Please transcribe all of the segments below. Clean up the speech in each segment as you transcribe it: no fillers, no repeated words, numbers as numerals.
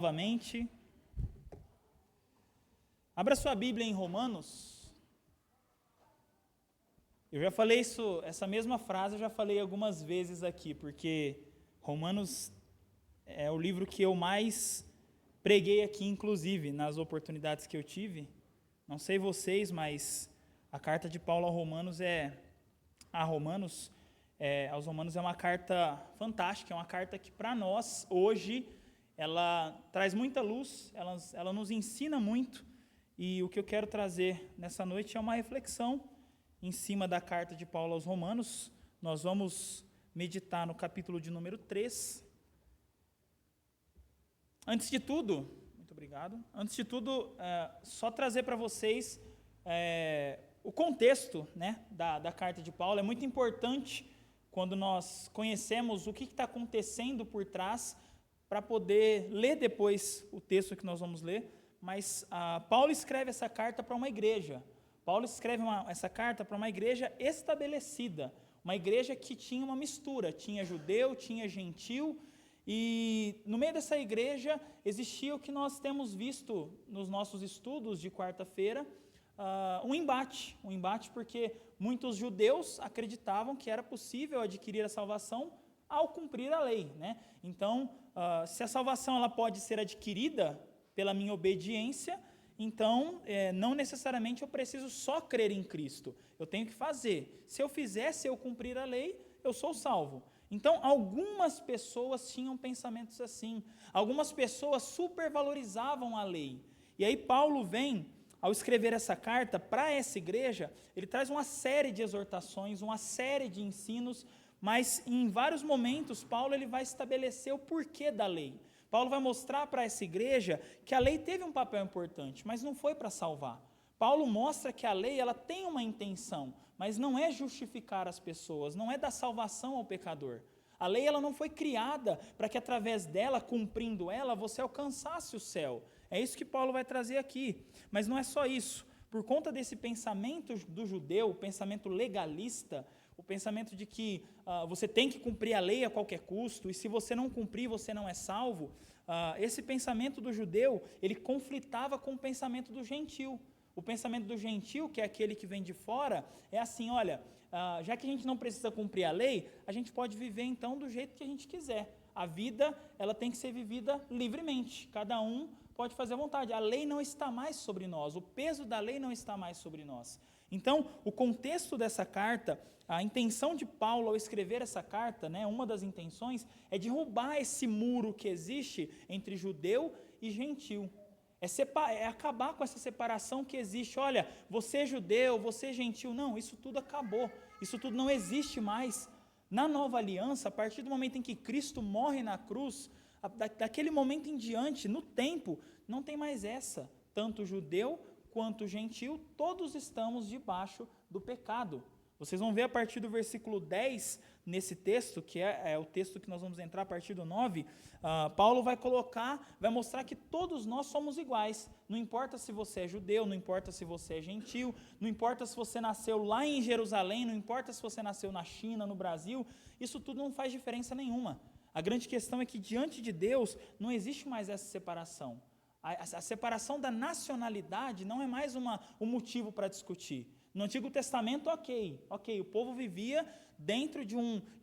Novamente. Abra sua Bíblia em Romanos. Eu já falei essa mesma frase eu já falei algumas vezes aqui, porque Romanos é o livro que eu mais preguei aqui, inclusive, nas oportunidades que eu tive. Não sei vocês, mas a carta de Paulo aos Romanos é uma carta fantástica, é uma carta que para nós, hoje, ela traz muita luz, ela nos ensina muito, e o que eu quero trazer nessa noite é uma reflexão em cima da carta de Paulo aos Romanos. Nós vamos meditar no capítulo de número 3. Antes de tudo, só trazer para vocês o contexto, né, da carta de Paulo. É muito importante quando nós conhecemos o que está acontecendo por trás, para poder ler depois o texto que nós vamos ler, mas Paulo escreve essa carta para uma igreja. Paulo escreve essa carta para uma igreja estabelecida, uma igreja que tinha uma mistura, tinha judeu, tinha gentil, e no meio dessa igreja existia o que nós temos visto nos nossos estudos de quarta-feira, um embate porque muitos judeus acreditavam que era possível adquirir a salvação ao cumprir a lei, né? Então, se a salvação ela pode ser adquirida pela minha obediência, então não necessariamente eu preciso só crer em Cristo, eu tenho que fazer. Se eu fizer, se eu cumprir a lei, eu sou salvo. Então, algumas pessoas tinham pensamentos assim, algumas pessoas supervalorizavam a lei. E aí Paulo vem, ao escrever essa carta para essa igreja, ele traz uma série de exortações, uma série de ensinos, mas em vários momentos Paulo ele vai estabelecer o porquê da lei. Paulo vai mostrar para essa igreja que a lei teve um papel importante, mas não foi para salvar. Paulo mostra que a lei ela tem uma intenção, mas não é justificar as pessoas, não é dar salvação ao pecador. A lei ela não foi criada para que através dela, cumprindo ela, você alcançasse o céu. É isso que Paulo vai trazer aqui. Mas não é só isso. Por conta desse pensamento do judeu, o pensamento legalista, o pensamento de que você tem que cumprir a lei a qualquer custo, e se você não cumprir, você não é salvo, esse pensamento do judeu, ele conflitava com o pensamento do gentil. O pensamento do gentil, que é aquele que vem de fora, é assim, olha, já que a gente não precisa cumprir a lei, a gente pode viver então do jeito que a gente quiser. A vida, ela tem que ser vivida livremente, cada um pode fazer à vontade. A lei não está mais sobre nós, o peso da lei não está mais sobre nós. Então, o contexto dessa carta, a intenção de Paulo ao escrever essa carta, né, uma das intenções, é derrubar esse muro que existe entre judeu e gentil. É acabar com essa separação que existe. Olha, você é judeu, você é gentil. Não, isso tudo acabou. Isso tudo não existe mais. Na nova aliança, a partir do momento em que Cristo morre na cruz, daquele momento em diante, no tempo, não tem mais essa. Tanto judeu quanto gentil, todos estamos debaixo do pecado. Vocês vão ver a partir do versículo 10, nesse texto, que é o texto que nós vamos entrar a partir do 9, Paulo vai mostrar que todos nós somos iguais. Não importa se você é judeu, não importa se você é gentil, não importa se você nasceu lá em Jerusalém, não importa se você nasceu na China, no Brasil, isso tudo não faz diferença nenhuma. A grande questão é que diante de Deus não existe mais essa separação. A separação da nacionalidade não é mais um motivo para discutir. No Antigo Testamento, ok, o povo vivia dentro de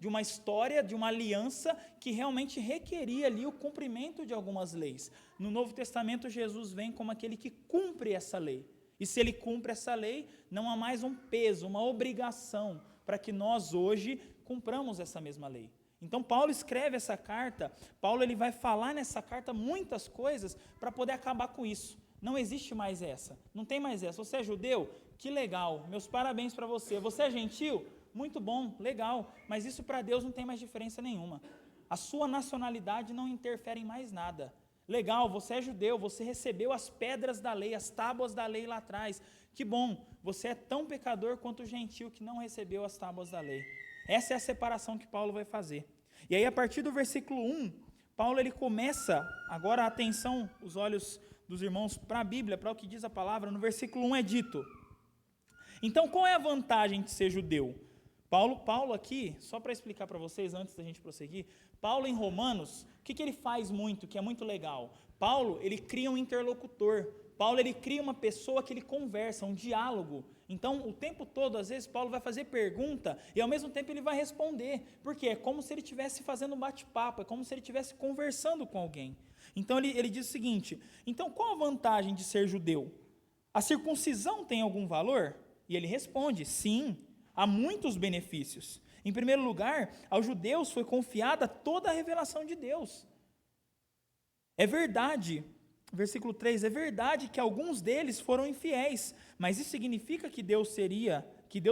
uma história, de uma aliança que realmente requeria ali o cumprimento de algumas leis. No Novo Testamento, Jesus vem como aquele que cumpre essa lei. E se ele cumpre essa lei, não há mais um peso, uma obrigação para que nós hoje cumpramos essa mesma lei. Então Paulo escreve essa carta, Paulo ele vai falar nessa carta muitas coisas para poder acabar com isso. Não existe mais essa, não tem mais essa. Você é judeu? Que legal, meus parabéns para você. Você é gentil? Muito bom, legal, mas isso para Deus não tem mais diferença nenhuma. A sua nacionalidade não interfere em mais nada. Legal, você é judeu, você recebeu as pedras da lei, as tábuas da lei lá atrás. Que bom, você é tão pecador quanto o gentil que não recebeu as tábuas da lei. Essa é a separação que Paulo vai fazer. E aí, a partir do versículo 1, Paulo ele começa, agora atenção, os olhos dos irmãos para a Bíblia, para o que diz a palavra. No versículo 1 é dito: então, qual é a vantagem de ser judeu? Paulo aqui, só para explicar para vocês antes da gente prosseguir, Paulo em Romanos, o que ele faz muito, que é muito legal? Paulo, ele cria um interlocutor. Paulo, ele cria uma pessoa que ele conversa, um diálogo. Então, o tempo todo, às vezes, Paulo vai fazer pergunta e ao mesmo tempo ele vai responder. Porque é como se ele estivesse fazendo um bate-papo, é como se ele estivesse conversando com alguém. Então, ele diz o seguinte: então, qual a vantagem de ser judeu? A circuncisão tem algum valor? E ele responde: sim, há muitos benefícios. Em primeiro lugar, aos judeus foi confiada toda a revelação de Deus. É verdade, versículo 3, é verdade que alguns deles foram infiéis, mas isso significa que Deus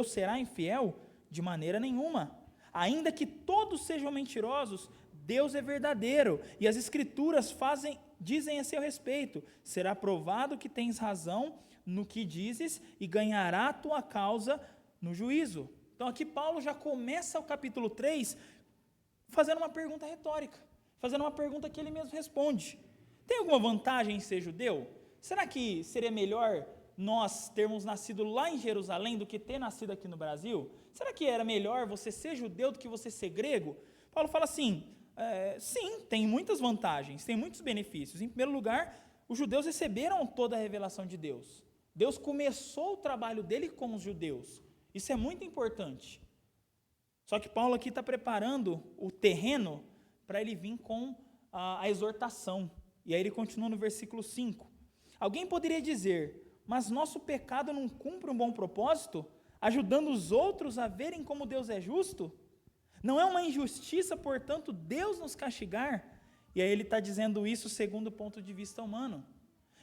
será infiel? De maneira nenhuma. Ainda que todos sejam mentirosos, Deus é verdadeiro, e as Escrituras dizem a seu respeito: será provado que tens razão no que dizes, e ganhará a tua causa no juízo. Então aqui Paulo já começa o capítulo 3 fazendo uma pergunta retórica, fazendo uma pergunta que ele mesmo responde. Tem alguma vantagem em ser judeu? Será que seria melhor nós termos nascido lá em Jerusalém do que ter nascido aqui no Brasil? Será que era melhor você ser judeu do que você ser grego? Paulo fala assim, sim, tem muitas vantagens, tem muitos benefícios. Em primeiro lugar, os judeus receberam toda a revelação de Deus. Deus começou o trabalho dele com os judeus. Isso é muito importante. Só que Paulo aqui está preparando o terreno para ele vir com a exortação. E aí ele continua no versículo 5. Alguém poderia dizer: mas nosso pecado não cumpre um bom propósito, ajudando os outros a verem como Deus é justo? Não é uma injustiça, portanto, Deus nos castigar? E aí ele está dizendo isso segundo o ponto de vista humano.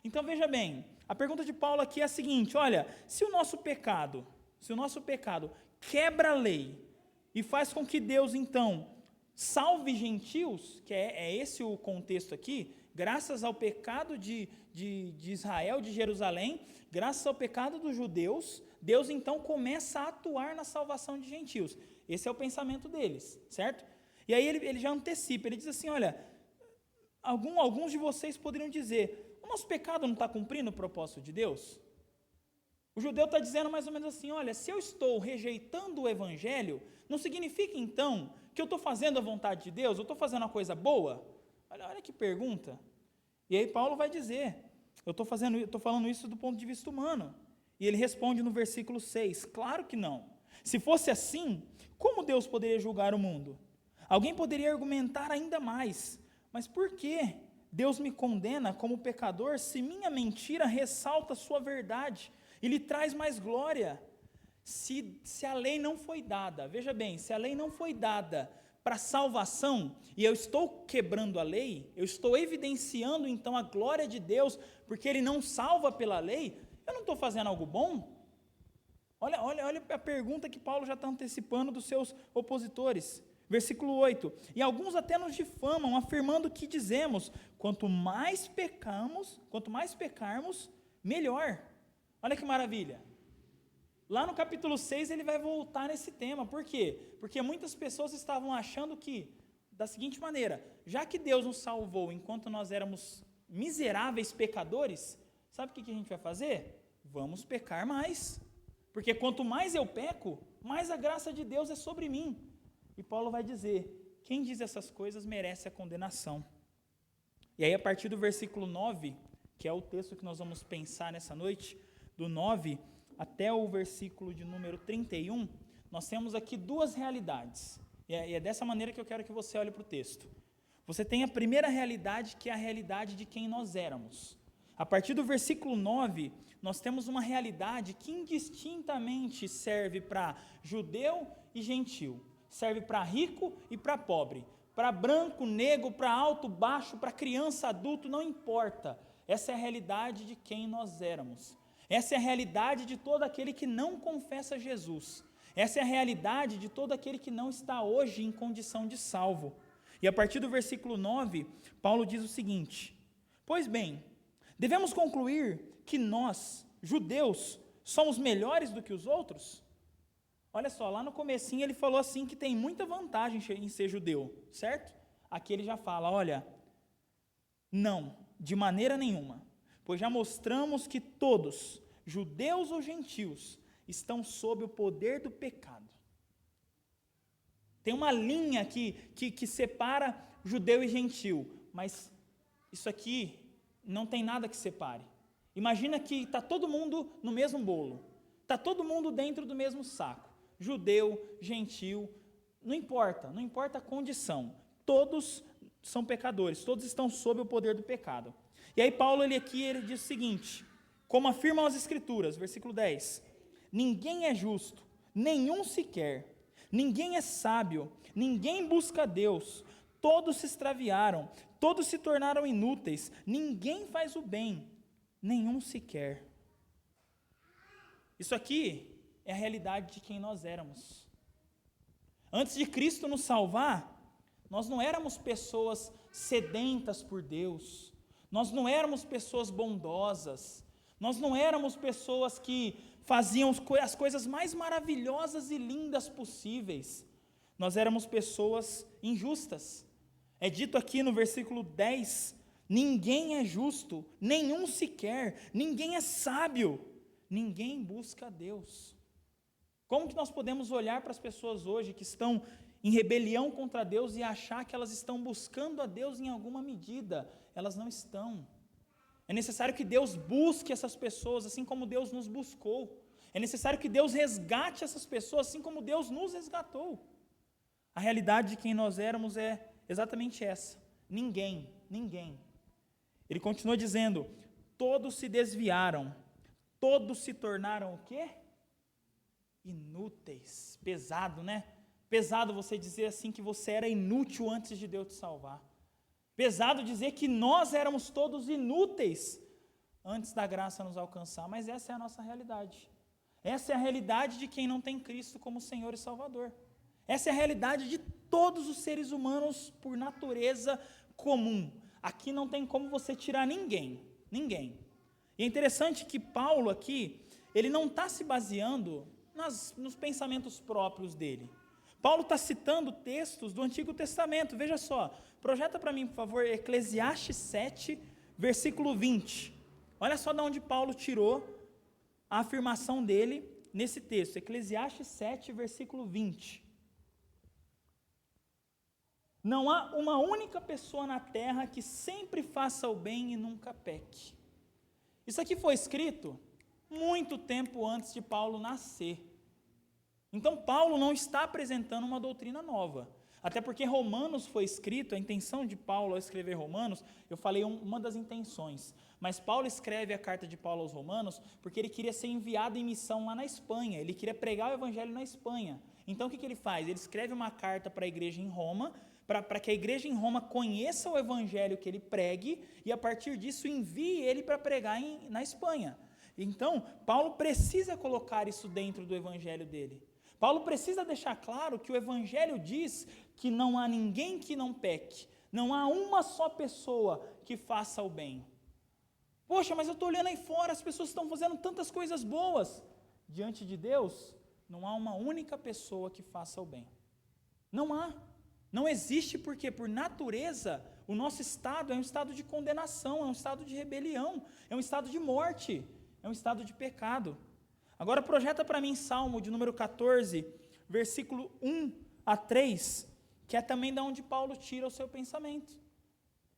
Então veja bem, a pergunta de Paulo aqui é a seguinte: olha, se o nosso pecado quebra a lei e faz com que Deus então salve gentios, que é esse o contexto aqui, graças ao pecado de Israel, de Jerusalém, graças ao pecado dos judeus, Deus então começa a atuar na salvação de gentios. Esse é o pensamento deles, certo? E aí ele já antecipa, ele diz assim: olha, alguns de vocês poderiam dizer: o nosso pecado não está cumprindo o propósito de Deus? O judeu está dizendo mais ou menos assim: olha, se eu estou rejeitando o evangelho, não significa então que eu estou fazendo a vontade de Deus, eu estou fazendo uma coisa boa? Olha que pergunta. E aí Paulo vai dizer, eu estou falando isso do ponto de vista humano. E ele responde no versículo 6, claro que não. Se fosse assim, como Deus poderia julgar o mundo? Alguém poderia argumentar ainda mais, mas por que Deus me condena como pecador se minha mentira ressalta sua verdade e lhe traz mais glória? Se a lei não foi dada, veja bem, se a lei não foi dada para salvação, e eu estou quebrando a lei, eu estou evidenciando então a glória de Deus, porque Ele não salva pela lei, eu não estou fazendo algo bom? Olha a pergunta que Paulo já está antecipando dos seus opositores. Versículo 8, e alguns até nos difamam, afirmando que dizemos: quanto mais pecarmos, melhor. Olha que maravilha. Lá no capítulo 6 ele vai voltar nesse tema. Por quê? Porque muitas pessoas estavam achando que, da seguinte maneira: já que Deus nos salvou enquanto nós éramos miseráveis pecadores, sabe o que a gente vai fazer? Vamos pecar mais. Porque quanto mais eu peco, mais a graça de Deus é sobre mim. E Paulo vai dizer: quem diz essas coisas merece a condenação. E aí, a partir do versículo 9, que é o texto que nós vamos pensar nessa noite, do 9 até o versículo de número 31, nós temos aqui duas realidades. E é dessa maneira que eu quero que você olhe para o texto. Você tem a primeira realidade, que é a realidade de quem nós éramos. A partir do versículo 9, nós temos uma realidade que indistintamente serve para judeu e gentil. Serve para rico e para pobre. Para branco, negro, para alto, baixo, para criança, adulto, não importa. Essa é a realidade de quem nós éramos. Essa é a realidade de todo aquele que não confessa Jesus. Essa é a realidade de todo aquele que não está hoje em condição de salvo. E a partir do versículo 9, Paulo diz o seguinte: pois bem, devemos concluir que nós, judeus, somos melhores do que os outros? Olha só, lá no comecinho ele falou assim que tem muita vantagem em ser judeu, certo? Aqui ele já fala, olha, não, de maneira nenhuma, pois já mostramos que todos, judeus ou gentios, estão sob o poder do pecado. Tem uma linha que separa judeu e gentil, mas isso aqui não tem nada que separe. Imagina que está todo mundo no mesmo bolo, está todo mundo dentro do mesmo saco, judeu, gentil, não importa a condição, todos são pecadores, todos estão sob o poder do pecado. E aí Paulo ele diz o seguinte, como afirmam as Escrituras, versículo 10, ninguém é justo, nenhum sequer, ninguém é sábio, ninguém busca Deus, todos se extraviaram, todos se tornaram inúteis, ninguém faz o bem, nenhum sequer. Isso aqui é a realidade de quem nós éramos. Antes de Cristo nos salvar, nós não éramos pessoas sedentas por Deus, nós não éramos pessoas bondosas, nós não éramos pessoas que faziam as coisas mais maravilhosas e lindas possíveis, nós éramos pessoas injustas. É dito aqui no versículo 10, ninguém é justo, nenhum sequer, ninguém é sábio, ninguém busca a Deus. Como que nós podemos olhar para as pessoas hoje que estão em rebelião contra Deus e achar que elas estão buscando a Deus em alguma medida? Elas não estão. É necessário que Deus busque essas pessoas, assim como Deus nos buscou. É necessário que Deus resgate essas pessoas, assim como Deus nos resgatou. A realidade de quem nós éramos é exatamente essa. Ninguém. Ele continua dizendo, todos se desviaram, todos se tornaram o quê? Inúteis. Pesado, né? Pesado você dizer assim que você era inútil antes de Deus te salvar. Pesado dizer que nós éramos todos inúteis antes da graça nos alcançar, mas essa é a nossa realidade. Essa é a realidade de quem não tem Cristo como Senhor e Salvador. Essa é a realidade de todos os seres humanos por natureza comum. Aqui não tem como você tirar ninguém. E é interessante que Paulo aqui, ele não está se baseando nos pensamentos próprios dele. Paulo está citando textos do Antigo Testamento, veja só, projeta para mim, por favor, Eclesiastes 7, versículo 20. Olha só de onde Paulo tirou a afirmação dele nesse texto, Eclesiastes 7, versículo 20. Não há uma única pessoa na terra que sempre faça o bem e nunca peque. Isso aqui foi escrito muito tempo antes de Paulo nascer. Então, Paulo não está apresentando uma doutrina nova. Até porque Romanos foi escrito, a intenção de Paulo ao escrever Romanos, eu falei uma das intenções, mas Paulo escreve a carta de Paulo aos Romanos porque ele queria ser enviado em missão lá na Espanha, ele queria pregar o evangelho na Espanha. Então, o que ele faz? Ele escreve uma carta para a igreja em Roma, para que a igreja em Roma conheça o evangelho que ele pregue, e a partir disso envie ele para pregar na Espanha. Então, Paulo precisa colocar isso dentro do evangelho dele. Paulo precisa deixar claro que o evangelho diz que não há ninguém que não peque, não há uma só pessoa que faça o bem. Poxa, mas eu estou olhando aí fora, as pessoas estão fazendo tantas coisas boas. Diante de Deus, não há uma única pessoa que faça o bem. Não há. Não existe porque, por natureza, o nosso estado é um estado de condenação, é um estado de rebelião, é um estado de morte, é um estado de pecado. Agora projeta para mim Salmo de número 14, versículo 1 a 3, que é também da onde Paulo tira o seu pensamento.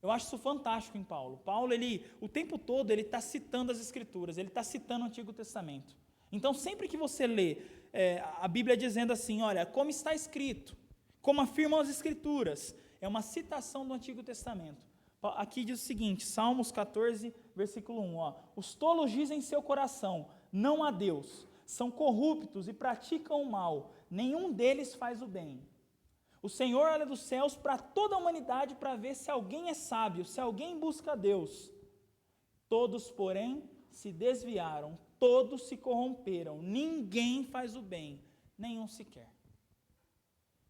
Eu acho isso fantástico em Paulo. Paulo, o tempo todo, ele está citando as Escrituras, ele está citando o Antigo Testamento. Então, sempre que você lê a Bíblia dizendo assim, olha, como está escrito, como afirmam as Escrituras, é uma citação do Antigo Testamento. Aqui diz o seguinte, Salmos 14, versículo 1, os tolos dizem em seu coração, não há Deus, são corruptos e praticam o mal, nenhum deles faz o bem. O Senhor olha dos céus para toda a humanidade para ver se alguém é sábio, se alguém busca a Deus. Todos, porém, se desviaram, todos se corromperam, ninguém faz o bem, nenhum sequer.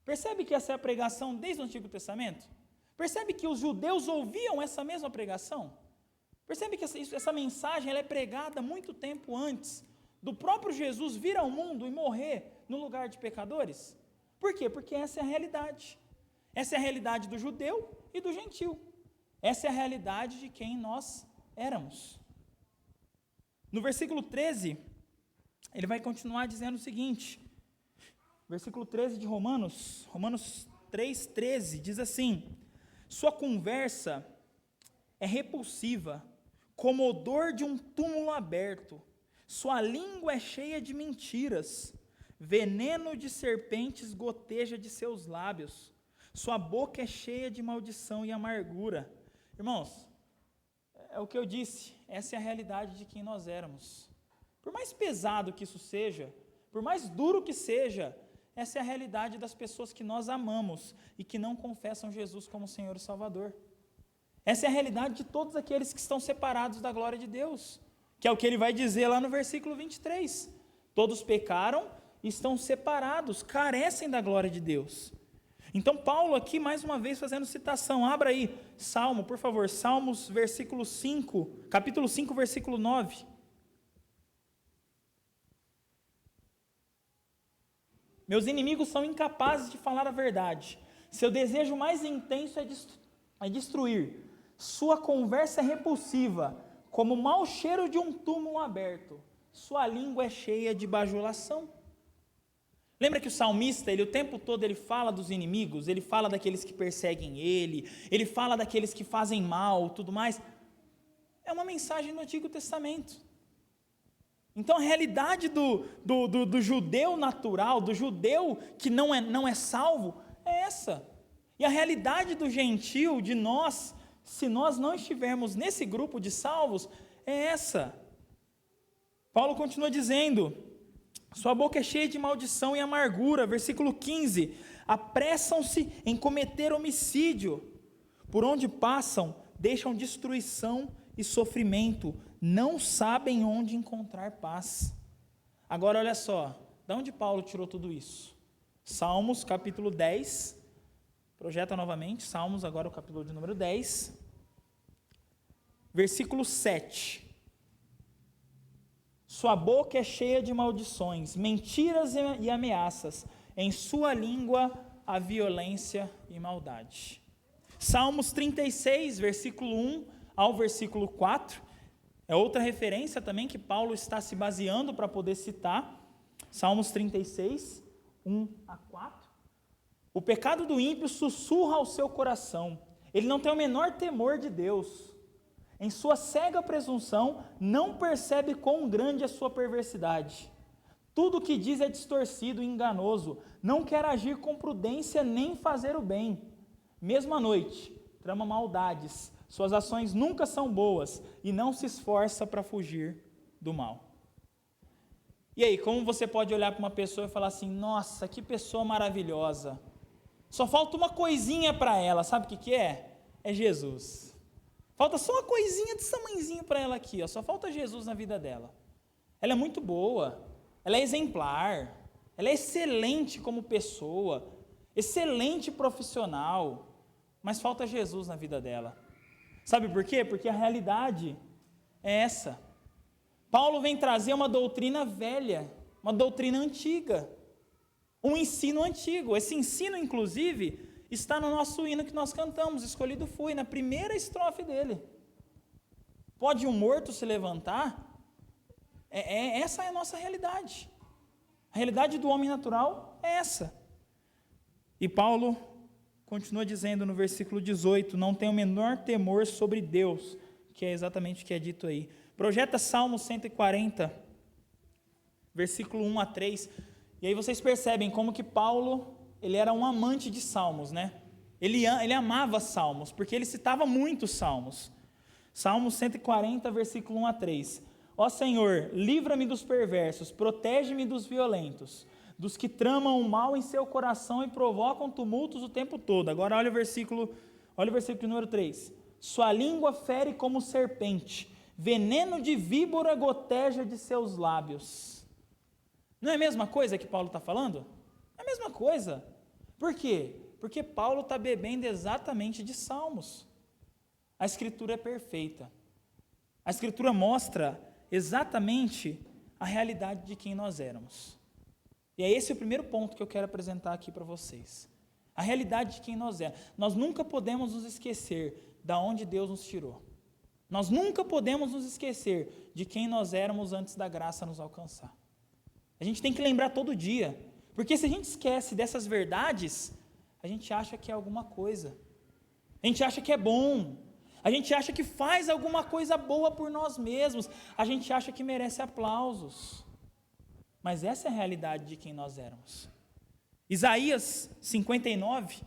Percebe que essa é a pregação desde o Antigo Testamento? Percebe que os judeus ouviam essa mesma pregação? Percebe que essa mensagem ela é pregada muito tempo antes do próprio Jesus vir ao mundo e morrer no lugar de pecadores? Por quê? Porque essa é a realidade. Essa é a realidade do judeu e do gentil. Essa é a realidade de quem nós éramos. No versículo 13, ele vai continuar dizendo o seguinte, versículo 13 de Romanos 3,13, diz assim: sua conversa é repulsiva, como odor de um túmulo aberto, sua língua é cheia de mentiras, veneno de serpentes goteja de seus lábios, sua boca é cheia de maldição e amargura. Irmãos, é o que eu disse, essa é a realidade de quem nós éramos. Por mais pesado que isso seja, por mais duro que seja, essa é a realidade das pessoas que nós amamos e que não confessam Jesus como Senhor e Salvador. Essa é a realidade de todos aqueles que estão separados da glória de Deus, que é o que ele vai dizer lá no versículo 23. Todos pecaram e estão separados, carecem da glória de Deus. Então Paulo aqui, mais uma vez, fazendo citação, abra aí, Salmo, por favor, Salmos, versículo 5, capítulo 5, versículo 9. Meus inimigos são incapazes de falar a verdade, seu desejo mais intenso é destruir, sua conversa é repulsiva, como o mau cheiro de um túmulo aberto, sua língua é cheia de bajulação. Lembra que o salmista, o tempo todo ele fala dos inimigos, ele fala daqueles que perseguem ele fala daqueles que fazem mal, tudo mais. É uma mensagem do Antigo Testamento. Então a realidade do judeu natural, do judeu que não é salvo, é essa. E a realidade do gentio, de nós, se nós não estivermos nesse grupo de salvos, é essa. Paulo continua dizendo: sua boca é cheia de maldição e amargura, versículo 15, apressam-se em cometer homicídio, por onde passam, deixam destruição e sofrimento, não sabem onde encontrar paz. Agora olha só, de onde Paulo tirou tudo isso? Salmos capítulo 10, projeta novamente, Salmos agora o capítulo de número 10, versículo 7. Sua boca é cheia de maldições, mentiras e ameaças, em sua língua a violência e maldade. Salmos 36, versículo 1 ao versículo 4, é outra referência também que Paulo está se baseando para poder citar. Salmos 36, 1 a 4. O pecado do ímpio sussurra ao seu coração, ele não tem o menor temor de Deus. Em sua cega presunção, não percebe quão grande é sua perversidade. Tudo o que diz é distorcido e enganoso, não quer agir com prudência nem fazer o bem. Mesmo à noite, trama maldades, suas ações nunca são boas e não se esforça para fugir do mal. E aí, como você pode olhar para uma pessoa e falar assim: nossa, que pessoa maravilhosa, só falta uma coisinha para ela, sabe o que é? É Jesus. Falta só uma coisinha desse tamanhozinho para ela aqui, ó. Só falta Jesus na vida dela. Ela é muito boa, ela é exemplar, ela é excelente como pessoa, excelente profissional, mas falta Jesus na vida dela. Sabe por quê? Porque a realidade é essa. Paulo vem trazer uma doutrina velha, uma doutrina antiga, um ensino antigo. Esse ensino, inclusive, está no nosso hino que nós cantamos, Escolhido Fui, na primeira estrofe dele. Pode um morto se levantar? Essa é a nossa realidade. A realidade do homem natural é essa. E Paulo continua dizendo no versículo 18, não tem o menor temor sobre Deus, que é exatamente o que é dito aí. Projeta Salmo 140, versículo 1 a 3, e aí vocês percebem como que Paulo, ele era um amante de salmos, né? Ele amava salmos, porque ele citava muitos salmos. Salmo 140, versículo 1 a 3. Ó Senhor, livra-me dos perversos, protege-me dos violentos, dos que tramam o mal em seu coração e provocam tumultos o tempo todo. Agora olha o versículo número 3. Sua língua fere como serpente, veneno de víbora goteja de seus lábios. Não é a mesma coisa que Paulo está falando? É a mesma coisa. Por quê? Porque Paulo está bebendo exatamente de salmos. A Escritura é perfeita. A Escritura mostra exatamente a realidade de quem nós éramos. E é esse o primeiro ponto que eu quero apresentar aqui para vocês. A realidade de quem nós éramos. Nós nunca podemos nos esquecer de onde Deus nos tirou. Nós nunca podemos nos esquecer de quem nós éramos antes da graça nos alcançar. A gente tem que lembrar todo dia. Porque se a gente esquece dessas verdades, a gente acha que é alguma coisa, a gente acha que é bom, a gente acha que faz alguma coisa boa por nós mesmos, a gente acha que merece aplausos. Mas essa é a realidade de quem nós éramos. Isaías 59,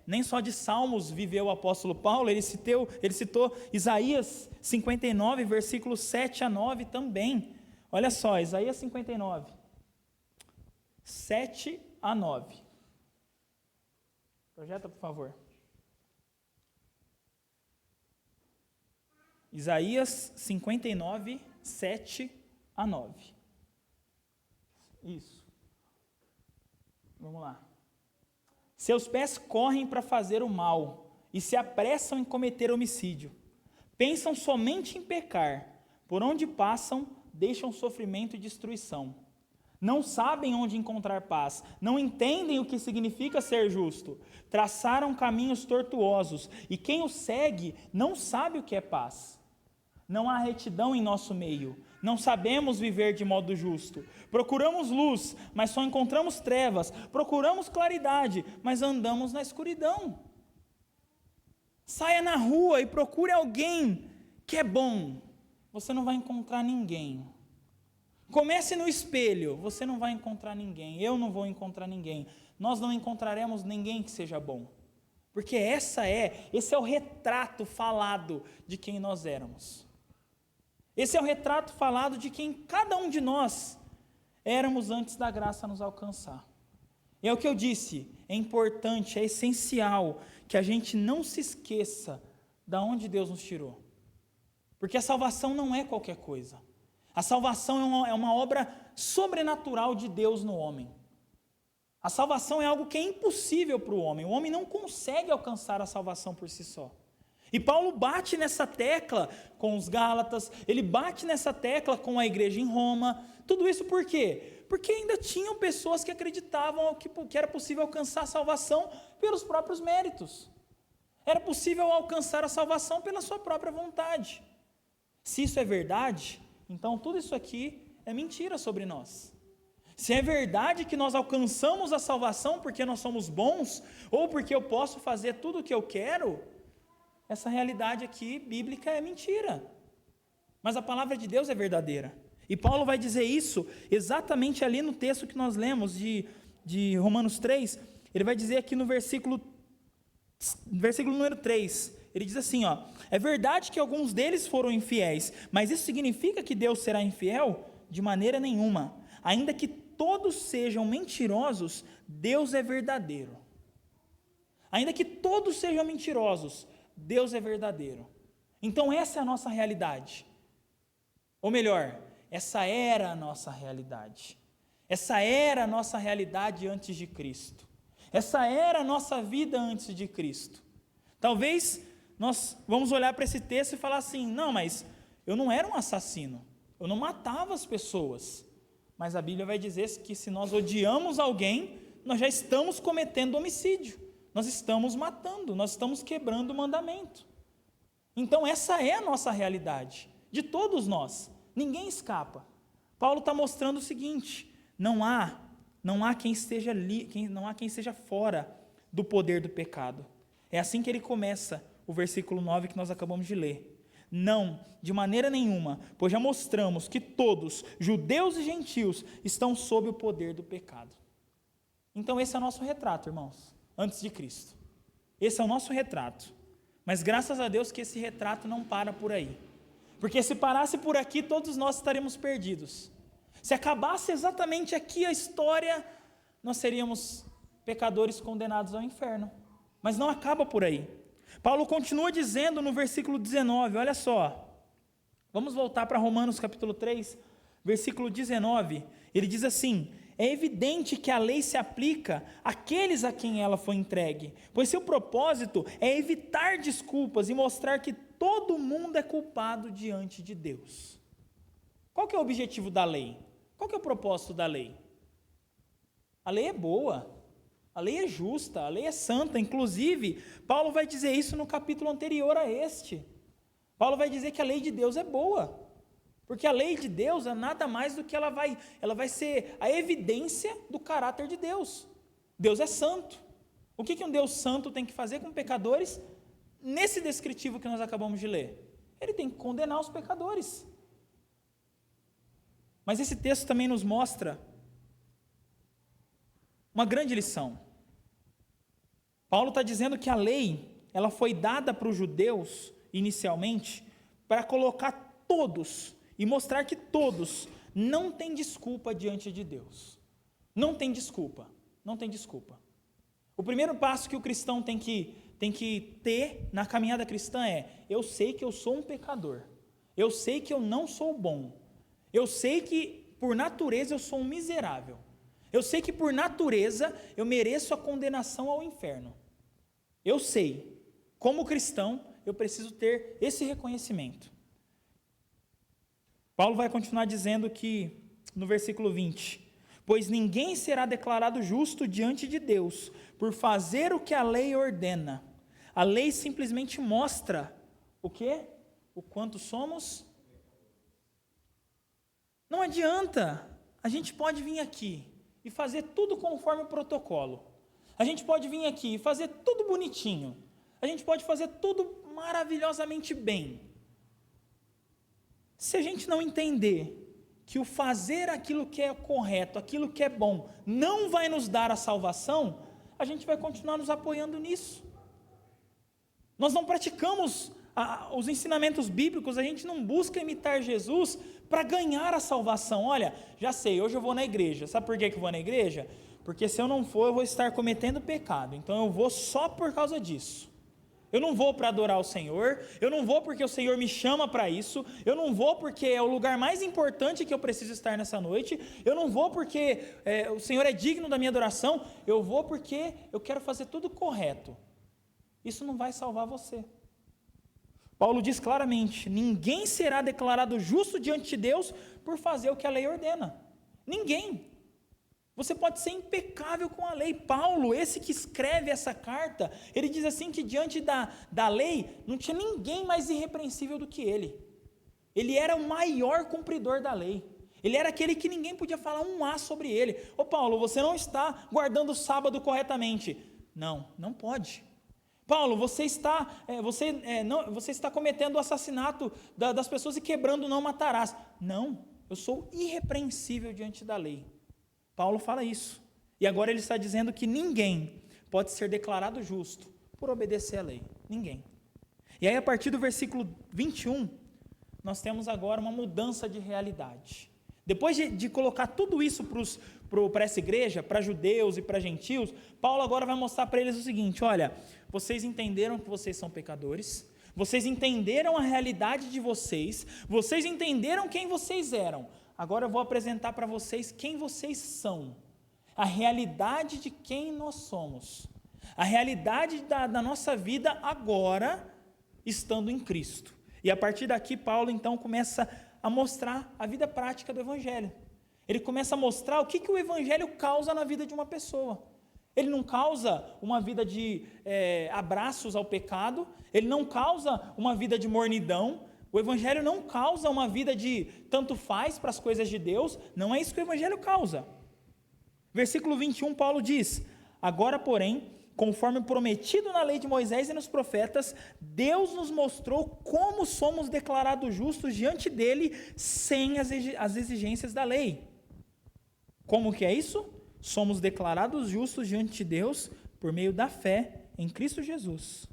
nem só de Salmos viveu o apóstolo Paulo, ele citou Isaías 59, versículos 7 a 9 também. Olha só, Isaías 59, 7 a 9. Projeta, por favor. Isaías 59, 7 a 9. Isso. Vamos lá. Seus pés correm para fazer o mal e se apressam em cometer homicídio. Pensam somente em pecar. Por onde passam, deixam sofrimento e destruição. Não sabem onde encontrar paz. Não entendem o que significa ser justo. Traçaram caminhos tortuosos e quem os segue não sabe o que é paz. Não há retidão em nosso meio. Não sabemos viver de modo justo. Procuramos luz, mas só encontramos trevas. Procuramos claridade, mas andamos na escuridão. Saia na rua e procure alguém que é bom. Você não vai encontrar ninguém. Comece no espelho. Você não vai encontrar ninguém. Eu não vou encontrar ninguém. Nós não encontraremos ninguém que seja bom. Porque esse é o retrato falado de quem nós éramos. Esse é o retrato falado de quem cada um de nós éramos antes da graça nos alcançar. É o que eu disse, é importante, é essencial que a gente não se esqueça de onde Deus nos tirou. Porque a salvação não é qualquer coisa. A salvação é uma obra sobrenatural de Deus no homem. A salvação é algo que é impossível para o homem. O homem não consegue alcançar a salvação por si só. E Paulo bate nessa tecla com os Gálatas, ele bate nessa tecla com a igreja em Roma. Tudo isso por quê? Porque ainda tinham pessoas que acreditavam que era possível alcançar a salvação pelos próprios méritos. Era possível alcançar a salvação pela sua própria vontade. Se isso é verdade, então tudo isso aqui é mentira sobre nós. Se é verdade que nós alcançamos a salvação porque nós somos bons, ou porque eu posso fazer tudo o que eu quero, essa realidade aqui, bíblica, é mentira. Mas a palavra de Deus é verdadeira. E Paulo vai dizer isso exatamente ali no texto que nós lemos de Romanos 3. Ele vai dizer aqui no versículo número 3. Ele diz assim, ó: é verdade que alguns deles foram infiéis, mas isso significa que Deus será infiel? De maneira nenhuma. Ainda que todos sejam mentirosos, Deus é verdadeiro. Ainda que todos sejam mentirosos, Deus é verdadeiro. Então essa é a nossa realidade. Ou melhor, essa era a nossa realidade. Essa era a nossa realidade antes de Cristo. Essa era a nossa vida antes de Cristo. Talvez nós vamos olhar para esse texto e falar assim: não, mas eu não era um assassino. Eu não matava as pessoas. Mas a Bíblia vai dizer que se nós odiamos alguém, nós já estamos cometendo homicídio. Nós estamos matando, nós estamos quebrando o mandamento. Então essa é a nossa realidade, de todos nós, ninguém escapa. Paulo está mostrando o seguinte: não há quem esteja fora do poder do pecado. É assim que ele começa o versículo 9 que nós acabamos de ler. Não, de maneira nenhuma, pois já mostramos que todos, judeus e gentios, estão sob o poder do pecado. Então esse é o nosso retrato, irmãos. Antes de Cristo. Esse é o nosso retrato. Mas graças a Deus que esse retrato não para por aí. Porque se parasse por aqui, todos nós estaríamos perdidos. Se acabasse exatamente aqui a história, nós seríamos pecadores condenados ao inferno. Mas não acaba por aí. Paulo continua dizendo no versículo 19, olha só. Vamos voltar para Romanos capítulo 3, versículo 19. Ele diz assim: é evidente que a lei se aplica àqueles a quem ela foi entregue, pois seu propósito é evitar desculpas e mostrar que todo mundo é culpado diante de Deus. Qual que é o objetivo da lei? Qual que é o propósito da lei? A lei é boa, a lei é justa, a lei é santa. Inclusive, Paulo vai dizer isso no capítulo anterior a este. Paulo vai dizer que a lei de Deus é boa. Porque a lei de Deus é nada mais do que ela vai ser a evidência do caráter de Deus. Deus é santo. O que um Deus santo tem que fazer com pecadores? Nesse descritivo que nós acabamos de ler, ele tem que condenar os pecadores. Mas esse texto também nos mostra uma grande lição. Paulo está dizendo que a lei, ela foi dada para os judeus, inicialmente, para colocar todos, e mostrar que todos não têm desculpa diante de Deus. Não tem desculpa, não tem desculpa. O primeiro passo que o cristão tem que ter na caminhada cristã é: eu sei que eu sou um pecador, eu sei que eu não sou bom, eu sei que por natureza eu sou um miserável, eu sei que por natureza eu mereço a condenação ao inferno. Eu sei, como cristão, eu preciso ter esse reconhecimento. Paulo vai continuar dizendo que, no versículo 20, pois ninguém será declarado justo diante de Deus por fazer o que a lei ordena. A lei simplesmente mostra o quê? O quanto somos. Não adianta, a gente pode vir aqui e fazer tudo conforme o protocolo. A gente pode vir aqui e fazer tudo bonitinho. A gente pode fazer tudo maravilhosamente bem. Se a gente não entender que o fazer aquilo que é correto, aquilo que é bom, não vai nos dar a salvação, a gente vai continuar nos apoiando nisso. Nós não praticamos os ensinamentos bíblicos, a gente não busca imitar Jesus para ganhar a salvação. Olha, já sei, hoje eu vou na igreja. Sabe por que eu vou na igreja? Porque se eu não for, eu vou estar cometendo pecado. Então eu vou só por causa disso. Eu não vou para adorar o Senhor, eu não vou porque o Senhor me chama para isso, eu não vou porque é o lugar mais importante que eu preciso estar nessa noite, eu não vou porque o Senhor é digno da minha adoração, eu vou porque eu quero fazer tudo correto. Isso não vai salvar você. Paulo diz claramente: ninguém será declarado justo diante de Deus por fazer o que a lei ordena. Ninguém. Você pode ser impecável com a lei. Paulo, esse que escreve essa carta, ele diz assim que diante da lei, não tinha ninguém mais irrepreensível do que ele. Ele era o maior cumpridor da lei. Ele era aquele que ninguém podia falar um A sobre ele. Ô Paulo, você não está guardando o sábado corretamente. Não, não pode. Paulo, você está cometendo o assassinato das pessoas e quebrando não matarás. Não, eu sou irrepreensível diante da lei. Paulo fala isso. E agora ele está dizendo que ninguém pode ser declarado justo por obedecer à lei. Ninguém. E aí, a partir do versículo 21, nós temos agora uma mudança de realidade. Depois de colocar tudo isso para essa igreja, para judeus e para gentios, Paulo agora vai mostrar para eles o seguinte: olha, vocês entenderam que vocês são pecadores, vocês entenderam a realidade de vocês entenderam quem vocês eram. Agora eu vou apresentar para vocês quem vocês são, a realidade de quem nós somos, a realidade da nossa vida agora, estando em Cristo. E a partir daqui, Paulo então começa a mostrar a vida prática do Evangelho. Ele começa a mostrar o que o Evangelho causa na vida de uma pessoa. Ele não causa uma vida de abraços ao pecado, ele não causa uma vida de mornidão. O Evangelho não causa uma vida de tanto faz para as coisas de Deus, não é isso que o Evangelho causa. Versículo 21, Paulo diz: agora, porém, conforme prometido na lei de Moisés e nos profetas, Deus nos mostrou como somos declarados justos diante dele, sem as exigências da lei. Como que é isso? Somos declarados justos diante de Deus por meio da fé em Cristo Jesus.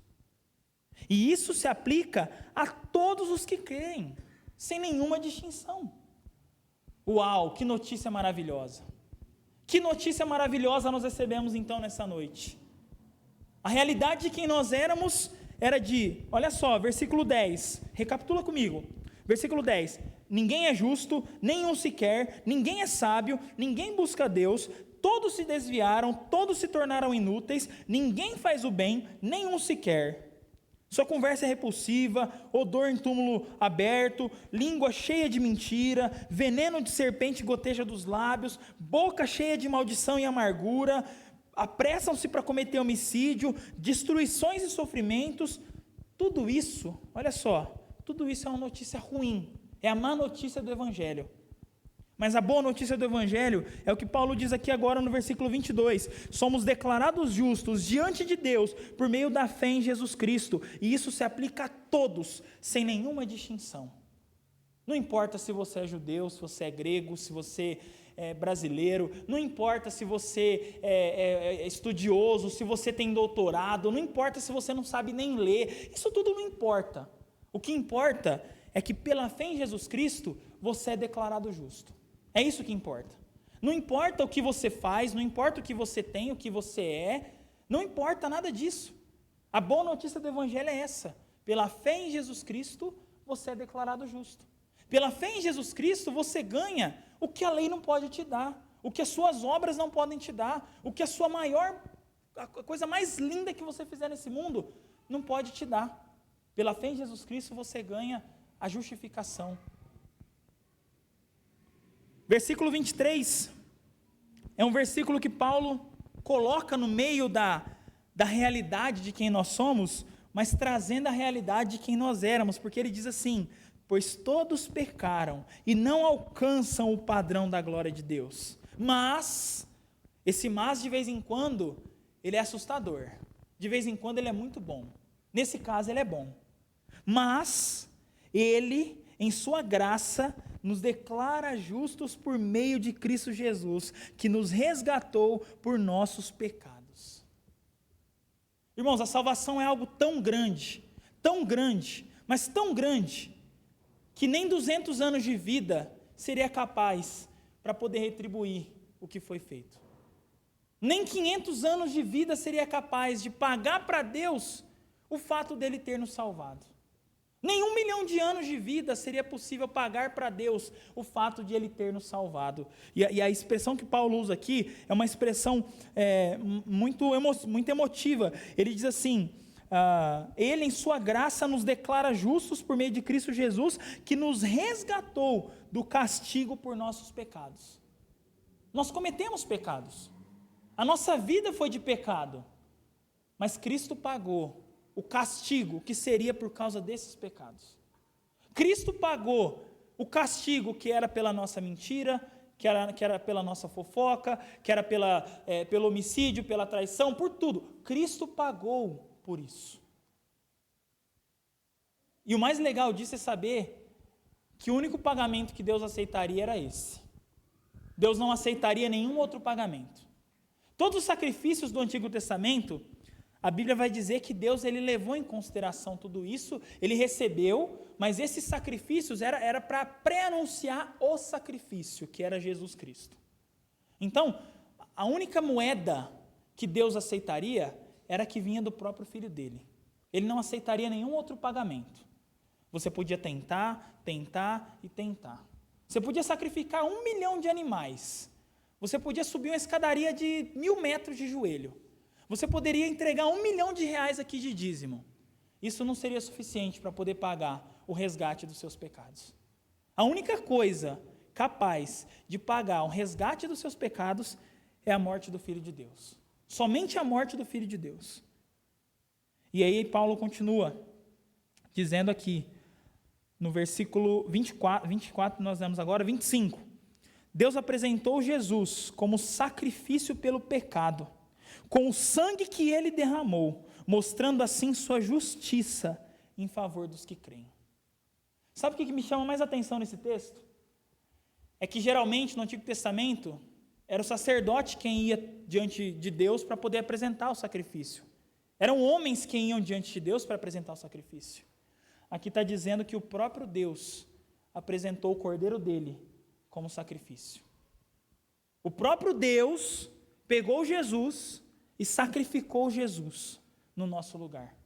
E isso se aplica a todos os que creem, sem nenhuma distinção. Uau, que notícia maravilhosa! Que notícia maravilhosa nós recebemos então nessa noite. A realidade de quem nós éramos era olha só, versículo 10, recapitula comigo. Versículo 10, ninguém é justo, nenhum sequer, ninguém é sábio, ninguém busca Deus, todos se desviaram, todos se tornaram inúteis, ninguém faz o bem, nenhum sequer. Sua conversa é repulsiva, odor em túmulo aberto, língua cheia de mentira, veneno de serpente goteja dos lábios, boca cheia de maldição e amargura, apressam-se para cometer homicídio, destruições e sofrimentos. Tudo isso, olha só, tudo isso é uma notícia ruim É a má notícia do Evangelho. Mas a boa notícia do Evangelho é o que Paulo diz aqui agora no versículo 22. Somos declarados justos diante de Deus por meio da fé em Jesus Cristo. E isso se aplica a todos, sem nenhuma distinção. Não importa se você é judeu, se você é grego, se você é brasileiro, não importa se você é estudioso, se você tem doutorado, não importa se você não sabe nem ler, isso tudo não importa. O que importa é que pela fé em Jesus Cristo, você é declarado justo. É isso que importa. Não importa o que você faz, não importa o que você tem, o que você é, não importa nada disso. A boa notícia do Evangelho é essa. Pela fé em Jesus Cristo, você é declarado justo. Pela fé em Jesus Cristo, você ganha o que a lei não pode te dar, o que as suas obras não podem te dar, o que a coisa mais linda que você fizer nesse mundo não pode te dar. Pela fé em Jesus Cristo, você ganha a justificação. Versículo 23 é um versículo que Paulo coloca no meio da realidade de quem nós somos, mas trazendo a realidade de quem nós éramos, porque ele diz assim: pois todos pecaram e não alcançam o padrão da glória de Deus. Mas, esse mas de vez em quando, ele é assustador. De vez em quando ele é muito bom. Nesse caso ele é bom. Mas, ele, em sua graça, nos declara justos por meio de Cristo Jesus, que nos resgatou por nossos pecados. Irmãos, a salvação é algo tão grande, mas tão grande, que nem 200 anos de vida seria capaz para poder retribuir o que foi feito. Nem 500 anos de vida seria capaz de pagar para Deus o fato dele ter nos salvado. Nem 1 milhão de anos de vida seria possível pagar para Deus o fato de Ele ter nos salvado. E a expressão que Paulo usa aqui é uma expressão muito emotiva. Ele diz assim: Ele em sua graça nos declara justos por meio de Cristo Jesus, que nos resgatou do castigo por nossos pecados. Nós cometemos pecados. A nossa vida foi de pecado. Mas Cristo pagou o castigo que seria por causa desses pecados. Cristo pagou o castigo que era pela nossa mentira, que era pela nossa fofoca, que era pelo homicídio, pela traição, por tudo. Cristo pagou por isso. E o mais legal disso é saber que o único pagamento que Deus aceitaria era esse. Deus não aceitaria nenhum outro pagamento. Todos os sacrifícios do Antigo Testamento, a Bíblia vai dizer que Deus ele levou em consideração tudo isso, ele recebeu, mas esses sacrifícios era para pré-anunciar o sacrifício, que era Jesus Cristo. Então, a única moeda que Deus aceitaria era a que vinha do próprio Filho dele. Ele não aceitaria nenhum outro pagamento. Você podia tentar. Você podia sacrificar 1 milhão de animais. Você podia subir uma escadaria de 1000 metros de joelho. Você poderia entregar R$1 milhão aqui de dízimo. Isso não seria suficiente para poder pagar o resgate dos seus pecados. A única coisa capaz de pagar o resgate dos seus pecados é a morte do Filho de Deus. Somente a morte do Filho de Deus. E aí Paulo continua dizendo aqui, no versículo 24 nós lemos agora, 25. Deus apresentou Jesus como sacrifício pelo pecado, com o sangue que ele derramou, mostrando assim sua justiça em favor dos que creem. Sabe o que me chama mais atenção nesse texto? É que geralmente no Antigo Testamento era o sacerdote quem ia diante de Deus para poder apresentar o sacrifício. Eram homens quem iam diante de Deus para apresentar o sacrifício. Aqui está dizendo que o próprio Deus apresentou o cordeiro dele como sacrifício. O próprio Deus pegou Jesus e sacrificou Jesus no nosso lugar.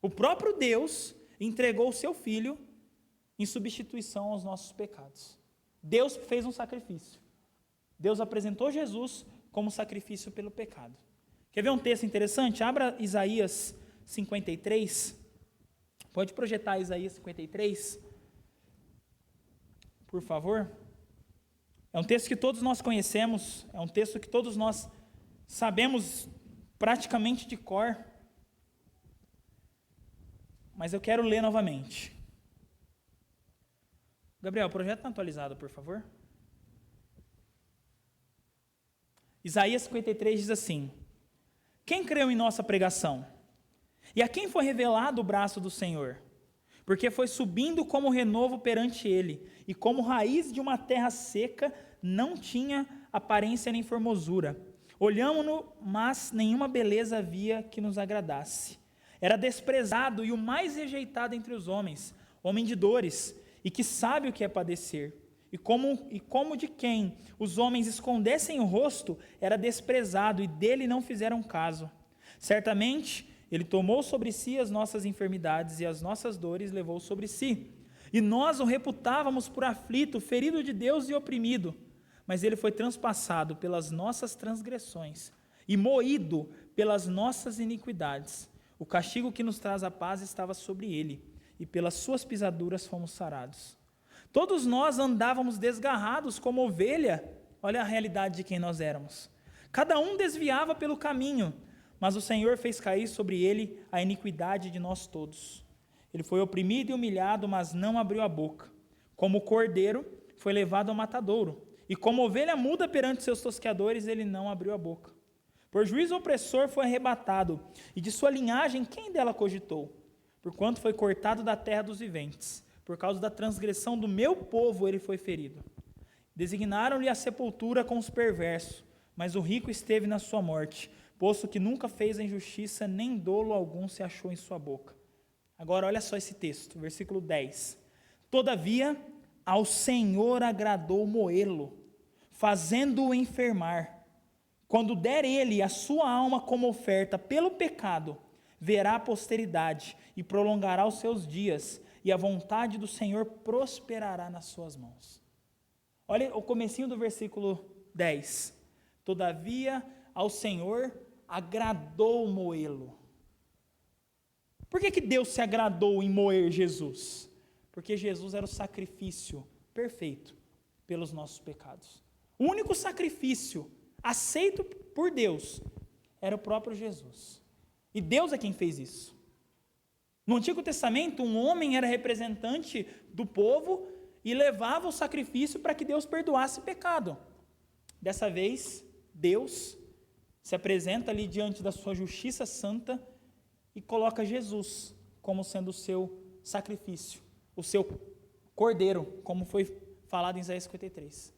O próprio Deus entregou o seu Filho em substituição aos nossos pecados. Deus fez um sacrifício. Deus apresentou Jesus como sacrifício pelo pecado. Quer ver um texto interessante? Abra Isaías 53. Pode projetar Isaías 53, por favor. É um texto que todos nós conhecemos, é um texto que todos nós sabemos praticamente de cor, mas eu quero ler novamente. Gabriel, projeto atualizado, por favor. Isaías 53 diz assim: quem creu em nossa pregação? E a quem foi revelado o braço do Senhor? Porque foi subindo como renovo perante ele, e como raiz de uma terra seca, não tinha aparência nem formosura. Olhamo-no, mas nenhuma beleza havia que nos agradasse. Era desprezado e o mais rejeitado entre os homens, homem de dores, e que sabe o que é padecer. E como de quem os homens escondessem o rosto, era desprezado, e dele não fizeram caso. Certamente, ele tomou sobre si as nossas enfermidades, e as nossas dores levou sobre si. E nós o reputávamos por aflito, ferido de Deus e oprimido. Mas ele foi transpassado pelas nossas transgressões, e moído pelas nossas iniquidades. O castigo que nos traz a paz estava sobre ele, e pelas suas pisaduras fomos sarados. Todos nós andávamos desgarrados como ovelha. Olha a realidade de quem nós éramos. Cada um desviava pelo caminho, mas o Senhor fez cair sobre ele a iniquidade de nós todos. Ele foi oprimido e humilhado, mas não abriu a boca. Como cordeiro, foi levado ao matadouro, e como ovelha muda perante seus tosqueadores, ele não abriu a boca. Por juízo opressor foi arrebatado, e de sua linhagem quem dela cogitou? Porquanto foi cortado da terra dos viventes. Por causa da transgressão do meu povo ele foi ferido. Designaram-lhe a sepultura com os perversos, mas o rico esteve na sua morte, posto que nunca fez a injustiça, nem dolo algum se achou em sua boca. Agora olha só esse texto, versículo 10. Todavia, ao Senhor agradou moê-lo, fazendo-o enfermar. Quando der ele a sua alma como oferta pelo pecado, verá a posteridade e prolongará os seus dias, e a vontade do Senhor prosperará nas suas mãos. Olha o comecinho do versículo 10. Todavia, ao Senhor agradou moê-lo. Por que Deus se agradou em moer Jesus? Porque Jesus era o sacrifício perfeito pelos nossos pecados. O único sacrifício aceito por Deus era o próprio Jesus. E Deus é quem fez isso. No Antigo Testamento, um homem era representante do povo e levava o sacrifício para que Deus perdoasse o pecado. Dessa vez, Deus se apresenta ali diante da sua justiça santa e coloca Jesus como sendo o seu sacrifício, o seu cordeiro, como foi falado em Isaías 53.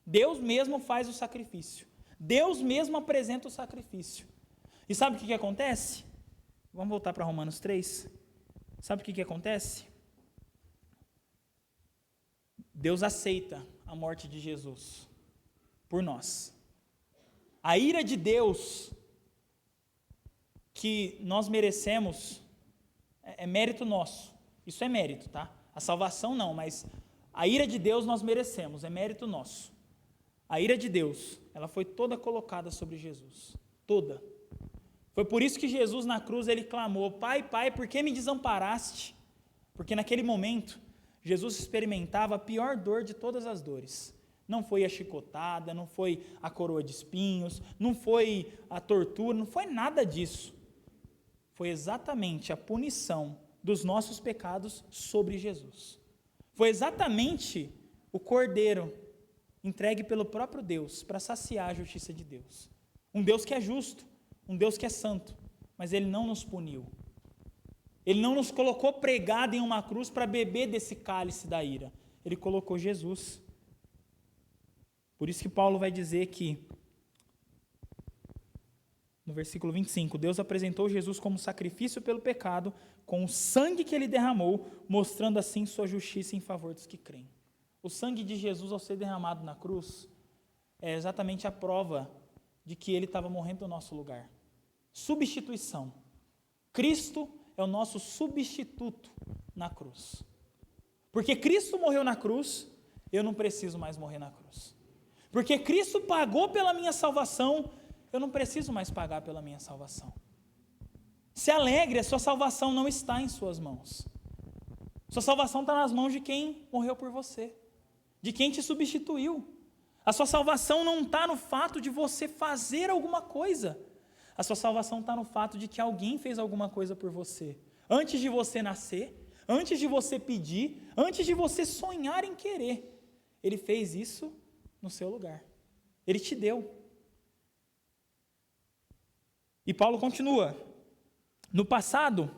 Deus mesmo faz o sacrifício. Deus mesmo apresenta o sacrifício. E sabe o que acontece? Vamos voltar para Romanos 3. Sabe o que acontece? Deus aceita a morte de Jesus por nós. A ira de Deus que nós merecemos é mérito nosso. Isso é mérito, tá? A salvação não, mas a ira de Deus nós merecemos, é mérito nosso. A ira de Deus, ela foi toda colocada sobre Jesus. Toda. Foi por isso que Jesus na cruz ele clamou: Pai, Pai, por que me desamparaste? Porque naquele momento Jesus experimentava a pior dor de todas as dores. Não foi a chicotada, não foi a coroa de espinhos, não foi a tortura, não foi nada disso. Foi exatamente a punição dos nossos pecados sobre Jesus. Foi exatamente o cordeiro entregue pelo próprio Deus para saciar a justiça de Deus. Um Deus que é justo, um Deus que é santo, mas ele não nos puniu. Ele não nos colocou pregado em uma cruz para beber desse cálice da ira. Ele colocou Jesus. Por isso que Paulo vai dizer que, no versículo 25, Deus apresentou Jesus como sacrifício pelo pecado, com o sangue que ele derramou, mostrando assim sua justiça em favor dos que creem. O sangue de Jesus, ao ser derramado na cruz, é exatamente a prova de que ele estava morrendo no nosso lugar. Substituição. Cristo é o nosso substituto na cruz. Porque Cristo morreu na cruz, eu não preciso mais morrer na cruz. Porque Cristo pagou pela minha salvação, eu não preciso mais pagar pela minha salvação. Se alegre, a sua salvação não está em suas mãos. Sua salvação está nas mãos de quem morreu por você, de quem te substituiu. A sua salvação não está no fato de você fazer alguma coisa. A sua salvação está no fato de que alguém fez alguma coisa por você. Antes de você nascer, antes de você pedir, antes de você sonhar em querer, Ele fez isso no seu lugar. Ele te deu. E Paulo continua: no passado,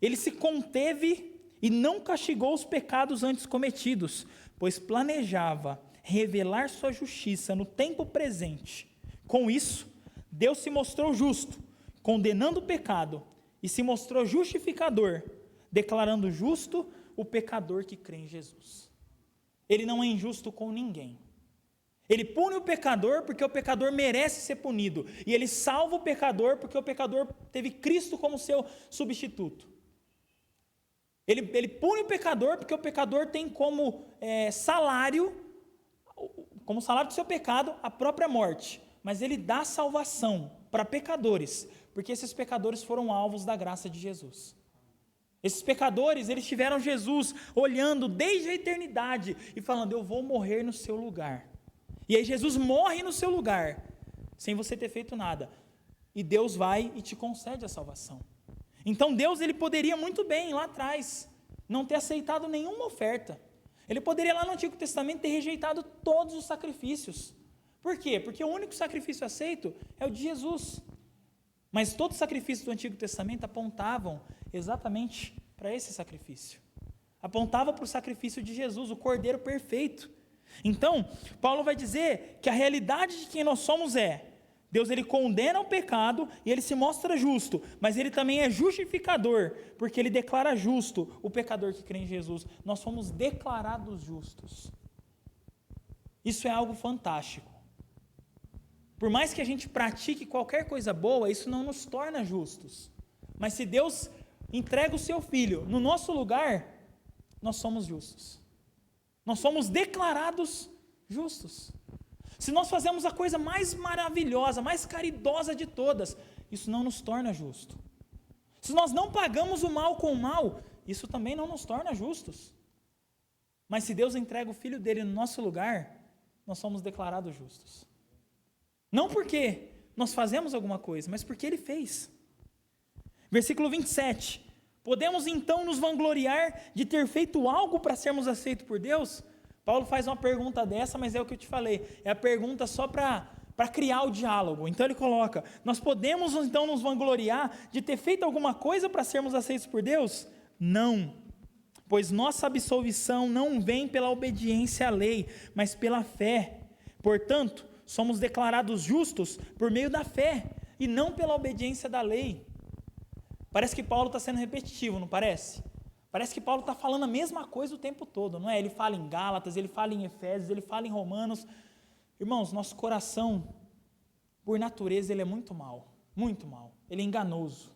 Ele se conteve e não castigou os pecados antes cometidos, pois planejava revelar sua justiça no tempo presente. Com isso, Deus se mostrou justo, condenando o pecado, e se mostrou justificador, declarando justo o pecador que crê em Jesus. Ele não é injusto com ninguém. Ele pune o pecador porque o pecador merece ser punido, e Ele salva o pecador porque o pecador teve Cristo como seu substituto. Ele pune o pecador porque o pecador tem como salário do seu pecado, a própria morte. Mas Ele dá salvação para pecadores, porque esses pecadores foram alvos da graça de Jesus. Esses pecadores, eles tiveram Jesus olhando desde a eternidade e falando: eu vou morrer no seu lugar. E aí Jesus morre no seu lugar, sem você ter feito nada. E Deus vai e te concede a salvação. Então Deus, Ele poderia muito bem, lá atrás, não ter aceitado nenhuma oferta. Ele poderia lá no Antigo Testamento ter rejeitado todos os sacrifícios. Por quê? Porque o único sacrifício aceito é o de Jesus. Mas todos os sacrifícios do Antigo Testamento apontavam exatamente para esse sacrifício. Apontava para o sacrifício de Jesus, o Cordeiro perfeito. Então, Paulo vai dizer que a realidade de quem nós somos Deus, Ele condena o pecado e Ele se mostra justo, mas Ele também é justificador, porque Ele declara justo o pecador que crê em Jesus. Nós fomos declarados justos. Isso é algo fantástico. Por mais que a gente pratique qualquer coisa boa, isso não nos torna justos. Mas se Deus entrega o seu Filho no nosso lugar, nós somos justos. Nós somos declarados justos. Se nós fazemos a coisa mais maravilhosa, mais caridosa de todas, isso não nos torna justo. Se nós não pagamos o mal com o mal, isso também não nos torna justos. Mas se Deus entrega o Filho dele no nosso lugar, nós somos declarados justos. Não porque nós fazemos alguma coisa, mas porque Ele fez. Versículo 27. Podemos então nos vangloriar de ter feito algo para sermos aceitos por Deus? Paulo faz uma pergunta dessa, mas é o que eu te falei. É a pergunta só para criar o diálogo. Então ele coloca: nós podemos então nos vangloriar de ter feito alguma coisa para sermos aceitos por Deus? Não. Pois nossa absolvição não vem pela obediência à lei, mas pela fé. Portanto, somos declarados justos por meio da fé, e não pela obediência da lei. Parece que Paulo está sendo repetitivo, não parece? Parece que Paulo está falando a mesma coisa o tempo todo, não é? Ele fala em Gálatas, ele fala em Efésios, ele fala em Romanos. Irmãos, nosso coração, por natureza, ele é muito mau, ele é enganoso.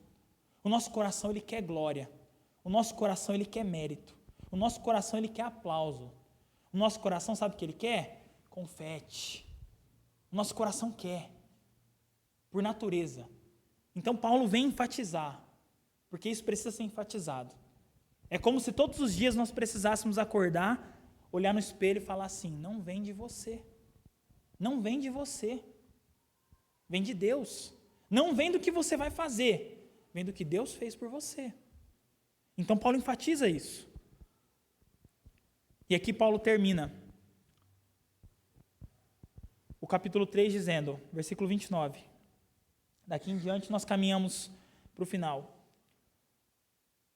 O nosso coração, ele quer glória. O nosso coração, ele quer mérito. O nosso coração, ele quer aplauso. O nosso coração, sabe o que ele quer? Confete. O nosso coração quer, por natureza. Então Paulo vem enfatizar, porque isso precisa ser enfatizado. É como se todos os dias nós precisássemos acordar, olhar no espelho e falar assim: não vem de você, não vem de você, vem de Deus. Não vem do que você vai fazer, vem do que Deus fez por você. Então Paulo enfatiza isso. E aqui Paulo termina o capítulo 3 dizendo, versículo 29, daqui em diante nós caminhamos para o final.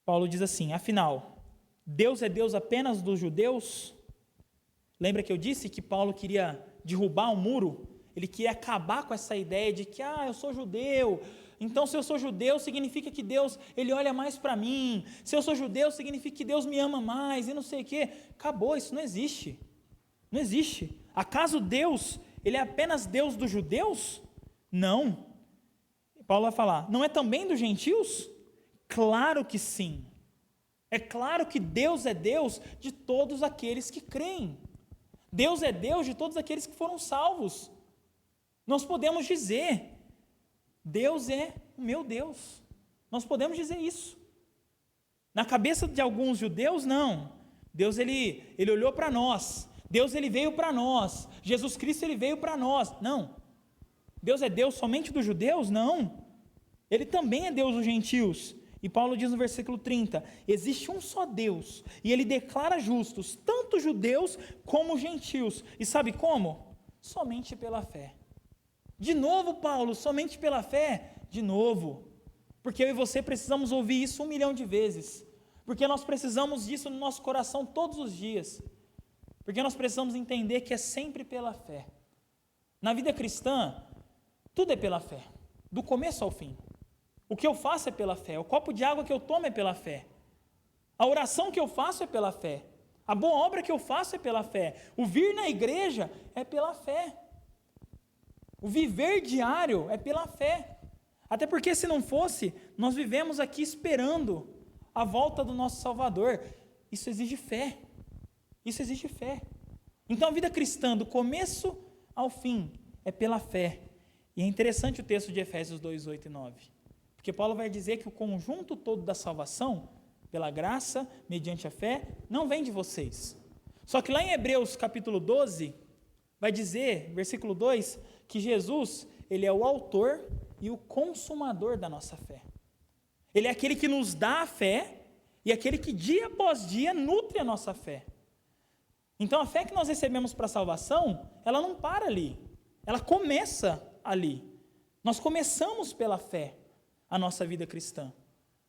Paulo diz assim: afinal, Deus é Deus apenas dos judeus? Lembra que eu disse que Paulo queria derrubar o muro? Ele queria acabar com essa ideia de que, eu sou judeu, então se eu sou judeu significa que Deus, Ele olha mais para mim, se eu sou judeu significa que Deus me ama mais, e não sei o quê. Acabou, isso não existe. Não existe. Acaso Deus, Ele é apenas Deus dos judeus? Não. Paulo vai falar: não é também dos gentios? Claro que sim. É claro que Deus é Deus de todos aqueles que creem. Deus é Deus de todos aqueles que foram salvos. Nós podemos dizer: Deus é o meu Deus. Nós podemos dizer isso. Na cabeça de alguns judeus, não. Deus, ele olhou para nós. Deus, ele veio para nós. Jesus Cristo, ele veio para nós. Não. Deus é Deus somente dos judeus? Não. Ele também é Deus dos gentios. E Paulo diz no versículo 30, existe um só Deus, e ele declara justos, tanto judeus como gentios. E sabe como? Somente pela fé. De novo, Paulo, somente pela fé? De novo. Porque eu e você precisamos ouvir isso 1 milhão de vezes. Porque nós precisamos disso no nosso coração todos os dias. Porque nós precisamos entender que é sempre pela fé. Na vida cristã, tudo é pela fé, do começo ao fim. O que eu faço é pela fé, o copo de água que eu tomo é pela fé. A oração que eu faço é pela fé. A boa obra que eu faço é pela fé. O vir na igreja é pela fé. O viver diário é pela fé. Até porque se não fosse, nós vivemos aqui esperando a volta do nosso Salvador. Isso exige fé. Isso exige fé. Então a vida cristã, do começo ao fim, é pela fé. E é interessante o texto de Efésios 2, 8 e 9. Porque Paulo vai dizer que o conjunto todo da salvação, pela graça, mediante a fé, não vem de vocês. Só que lá em Hebreus capítulo 12, vai dizer, versículo 2, que Jesus, ele é o autor e o consumador da nossa fé. Ele é aquele que nos dá a fé e aquele que dia após dia nutre a nossa fé. Então a fé que nós recebemos para a salvação, ela não para ali, ela começa ali. Nós começamos pela fé a nossa vida cristã,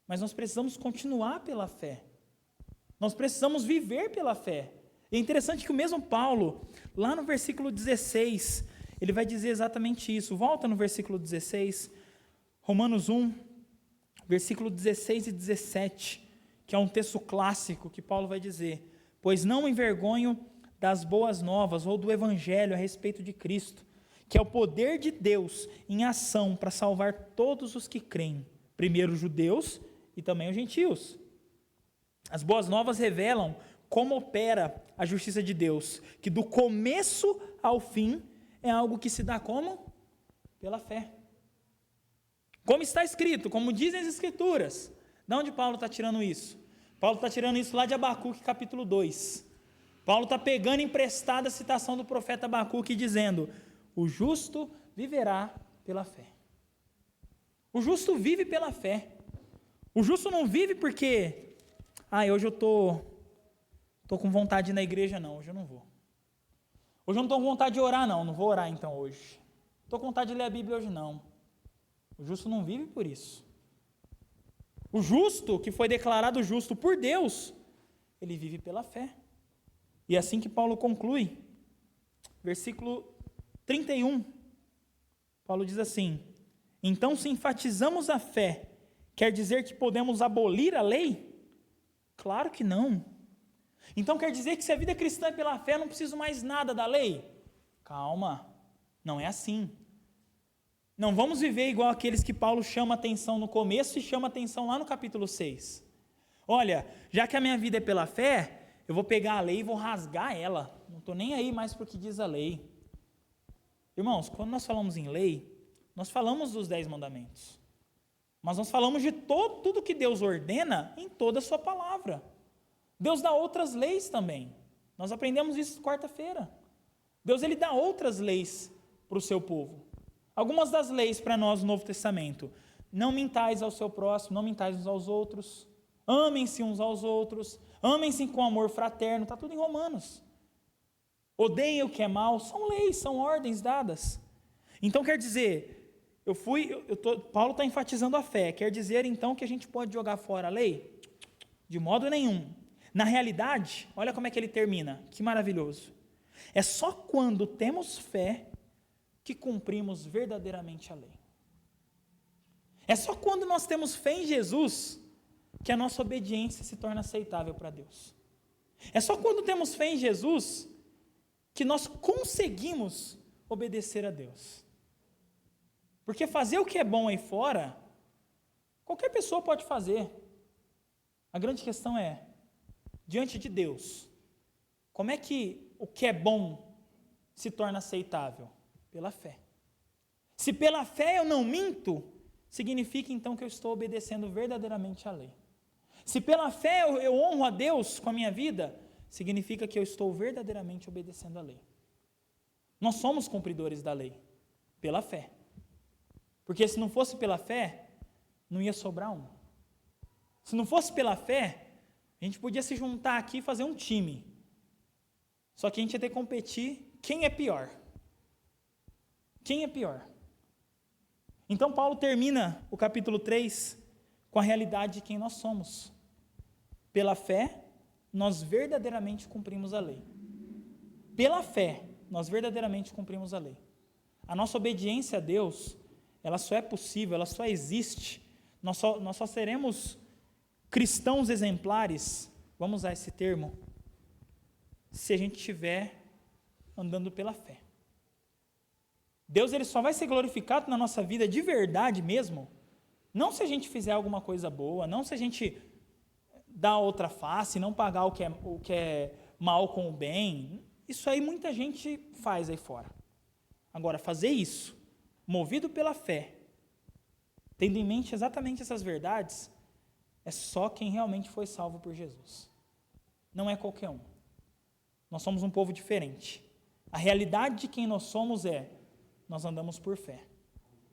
mas nós precisamos continuar pela fé. Nós precisamos viver pela fé. E é interessante que o mesmo Paulo, lá no versículo 16, ele vai dizer exatamente isso. Volta no versículo 16, Romanos 1, versículo 16 e 17, que é um texto clássico que Paulo vai dizer: pois não me envergonho das boas novas ou do evangelho a respeito de Cristo, que é o poder de Deus em ação para salvar todos os que creem, primeiro os judeus e também os gentios. As boas novas revelam como opera a justiça de Deus, que do começo ao fim é algo que se dá como? Pela fé. Como está escrito, como dizem as Escrituras. De onde Paulo está tirando isso? Paulo está tirando isso lá de Abacuque capítulo 2. Paulo está pegando emprestada a citação do profeta Abacuque dizendo: o justo viverá pela fé. O justo vive pela fé. O justo não vive porque, hoje eu estou com vontade de ir na igreja, não, hoje eu não vou. Hoje eu não estou com vontade de orar, não vou orar então hoje. Estou com vontade de ler a Bíblia hoje, não. O justo não vive por isso. O justo, que foi declarado justo por Deus, ele vive pela fé. E é assim que Paulo conclui, versículo 31, Paulo diz assim: então se enfatizamos a fé, quer dizer que podemos abolir a lei? Claro que não. Então quer dizer que se a vida cristã é pela fé, eu não preciso mais nada da lei? Calma, não é assim. Não vamos viver igual aqueles que Paulo chama atenção no começo e chama atenção lá no capítulo 6. Olha, já que a minha vida é pela fé, eu vou pegar a lei e vou rasgar ela. Não estou nem aí mais para o que diz a lei. Irmãos, quando nós falamos em lei, nós falamos dos 10 mandamentos. Mas nós falamos de tudo que Deus ordena em toda a sua palavra. Deus dá outras leis também. Nós aprendemos isso quarta-feira. Deus ele dá outras leis para o seu povo. Algumas das leis para nós no Novo Testamento: não mintais ao seu próximo, não mintais uns aos outros, amem-se uns aos outros, amem-se com amor fraterno, está tudo em Romanos. Odeiem o que é mal, são leis, são ordens dadas. Então quer dizer, Paulo está enfatizando a fé, quer dizer então que a gente pode jogar fora a lei? De modo nenhum. Na realidade, olha como é que ele termina, que maravilhoso. É só quando temos fé que cumprimos verdadeiramente a lei. É só quando nós temos fé em Jesus que a nossa obediência se torna aceitável para Deus. É só quando temos fé em Jesus que nós conseguimos obedecer a Deus. Porque fazer o que é bom aí fora, qualquer pessoa pode fazer. A grande questão é, diante de Deus, como é que o que é bom se torna aceitável? Pela fé. Se pela fé eu não minto, significa então que eu estou obedecendo verdadeiramente a lei. Se pela fé eu honro a Deus com a minha vida, significa que eu estou verdadeiramente obedecendo a lei. Nós somos cumpridores da lei, pela fé. Porque se não fosse pela fé, não ia sobrar um. Se não fosse pela fé, a gente podia se juntar aqui e fazer um time. Só que a gente ia ter que competir quem é pior. Quem é pior? Então Paulo termina o capítulo 3 com a realidade de quem nós somos. Pela fé, nós verdadeiramente cumprimos a lei. Pela fé, nós verdadeiramente cumprimos a lei. A nossa obediência a Deus, ela só é possível, ela só existe, nós só seremos cristãos exemplares, vamos usar esse termo, se a gente estiver andando pela fé. Deus ele só vai ser glorificado na nossa vida de verdade mesmo, não se a gente fizer alguma coisa boa, não se a gente dar outra face, não pagar o que é mal com o bem. Isso aí muita gente faz aí fora. Agora, fazer isso, movido pela fé, tendo em mente exatamente essas verdades, é só quem realmente foi salvo por Jesus. Não é qualquer um. Nós somos um povo diferente. A realidade de quem nós somos nós andamos por fé.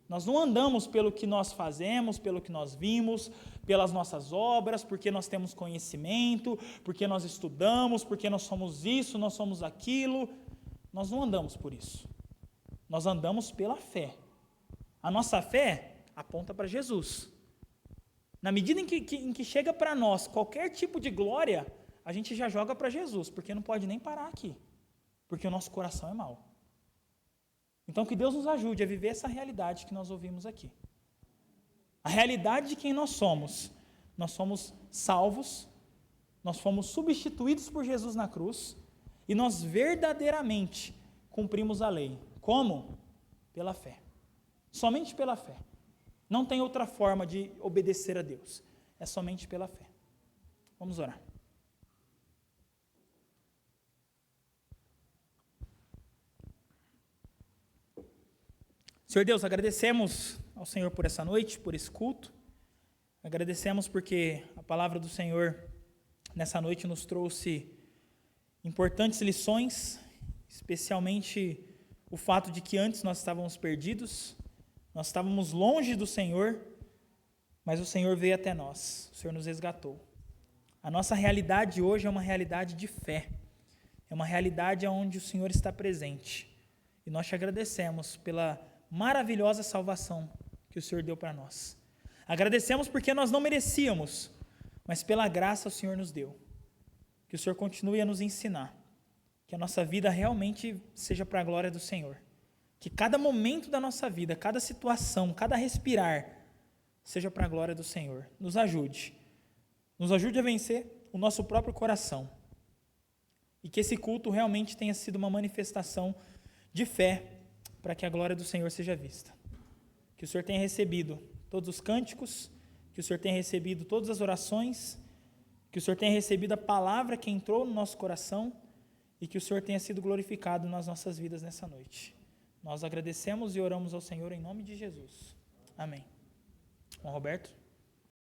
Nós não andamos pelo que nós fazemos, pelo que nós vimos, pelas nossas obras, porque nós temos conhecimento, porque nós estudamos, porque nós somos isso, nós somos aquilo. Nós não andamos por isso. Nós andamos pela fé. A nossa fé aponta para Jesus. Na medida em que chega para nós qualquer tipo de glória, a gente já joga para Jesus, porque não pode nem parar aqui, porque o nosso coração é mau. Então que Deus nos ajude a viver essa realidade que nós ouvimos aqui. A realidade de quem nós somos salvos, nós fomos substituídos por Jesus na cruz, e nós verdadeiramente cumprimos a lei. Como? Pela fé. Somente pela fé. Não tem outra forma de obedecer a Deus. É somente pela fé. Vamos orar. Senhor Deus, agradecemos ao Senhor por essa noite, por esse culto. Agradecemos porque a palavra do Senhor nessa noite nos trouxe importantes lições, especialmente o fato de que antes nós estávamos perdidos, nós estávamos longe do Senhor, mas o Senhor veio até nós, o Senhor nos resgatou. A nossa realidade hoje é uma realidade de fé, é uma realidade onde o Senhor está presente. E nós te agradecemos pela maravilhosa salvação que o Senhor deu para nós. Agradecemos porque nós não merecíamos, mas pela graça o Senhor nos deu. Que o Senhor continue a nos ensinar, que a nossa vida realmente seja para a glória do Senhor. Que cada momento da nossa vida, cada situação, cada respirar, seja para a glória do Senhor. Nos ajude a vencer o nosso próprio coração. E que esse culto realmente tenha sido uma manifestação de fé, para que a glória do Senhor seja vista. Que o Senhor tenha recebido todos os cânticos, que o Senhor tenha recebido todas as orações, que o Senhor tenha recebido a palavra que entrou no nosso coração e que o Senhor tenha sido glorificado nas nossas vidas nessa noite. Nós agradecemos e oramos ao Senhor em nome de Jesus. Amém. Bom, Roberto.